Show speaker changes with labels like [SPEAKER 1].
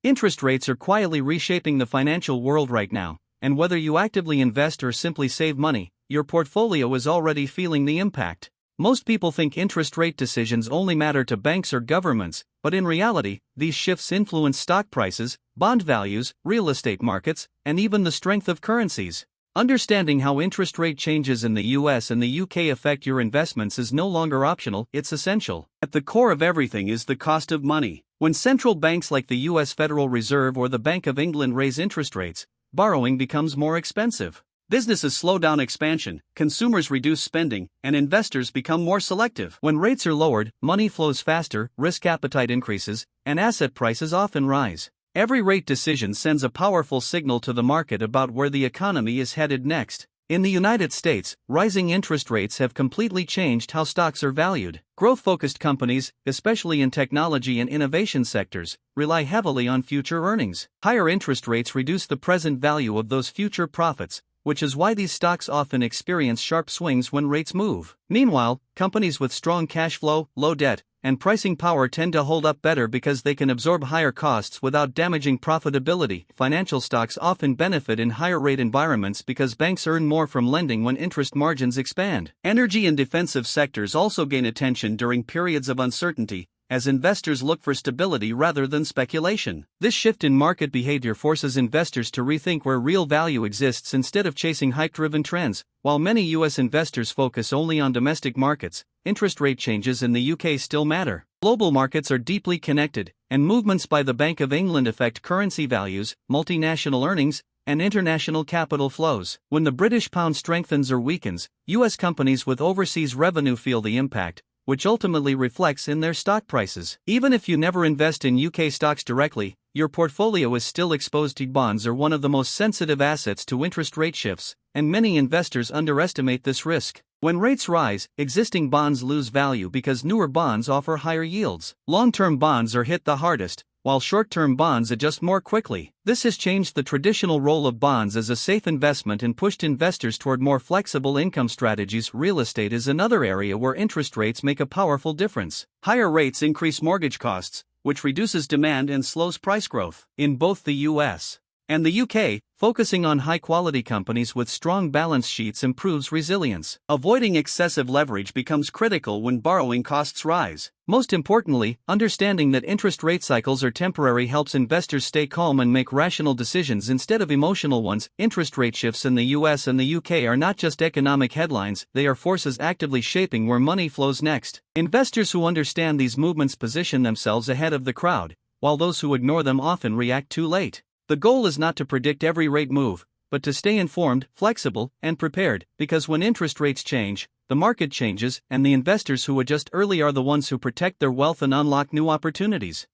[SPEAKER 1] Interest rates are quietly reshaping the financial world right now, and whether you actively invest or simply save money, your portfolio is already feeling the impact. Most people think interest rate decisions only matter to banks or governments, but in reality, these shifts influence stock prices, bond values, real estate markets, and even the strength of currencies. Understanding how interest rate changes in the US and the UK affect your investments is no longer optional, it's essential. At the core of everything is the cost of money. When central banks like the US Federal Reserve or the Bank of England raise interest rates, borrowing becomes more expensive. Businesses slow down expansion, consumers reduce spending, and investors become more selective. When rates are lowered, money flows faster, risk appetite increases, and asset prices often rise. Every rate decision sends a powerful signal to the market about where the economy is headed next. In the United States, rising interest rates have completely changed how stocks are valued. Growth-focused companies, especially in technology and innovation sectors, rely heavily on future earnings. Higher interest rates reduce the present value of those future profits, which is why these stocks often experience sharp swings when rates move. Meanwhile, companies with strong cash flow, low debt, and pricing power tend to hold up better because they can absorb higher costs without damaging profitability. Financial stocks often benefit in higher rate environments because banks earn more from lending when interest margins expand. Energy and defensive sectors also gain attention during periods of uncertainty, as investors look for stability rather than speculation. This shift in market behavior forces investors to rethink where real value exists instead of chasing hype-driven trends. While many U.S. investors focus only on domestic markets, interest rate changes in the UK still matter. Global markets are deeply connected, and movements by the Bank of England affect currency values, multinational earnings, and international capital flows. When the British pound strengthens or weakens, U.S. companies with overseas revenue feel the impact, which ultimately reflects in their stock prices. Even if you never invest in UK stocks directly, your portfolio is still exposed to bonds are one of the most sensitive assets to interest rate shifts, and many investors underestimate this risk. When rates rise, existing bonds lose value because newer bonds offer higher yields. Long-term bonds are hit the hardest, while short-term bonds adjust more quickly. This has changed the traditional role of bonds as a safe investment and pushed investors toward more flexible income strategies. Real estate is another area where interest rates make a powerful difference. Higher rates increase mortgage costs, which reduces demand and slows price growth. In both the US and the UK, focusing on high-quality companies with strong balance sheets improves resilience. Avoiding excessive leverage becomes critical when borrowing costs rise. Most importantly, understanding that interest rate cycles are temporary helps investors stay calm and make rational decisions instead of emotional ones. Interest rate shifts in the US and the UK are not just economic headlines, they are forces actively shaping where money flows next. Investors who understand these movements position themselves ahead of the crowd, while those who ignore them often react too late. The goal is not to predict every rate move, but to stay informed, flexible, and prepared, because when interest rates change, the market changes, and the investors who adjust early are the ones who protect their wealth and unlock new opportunities.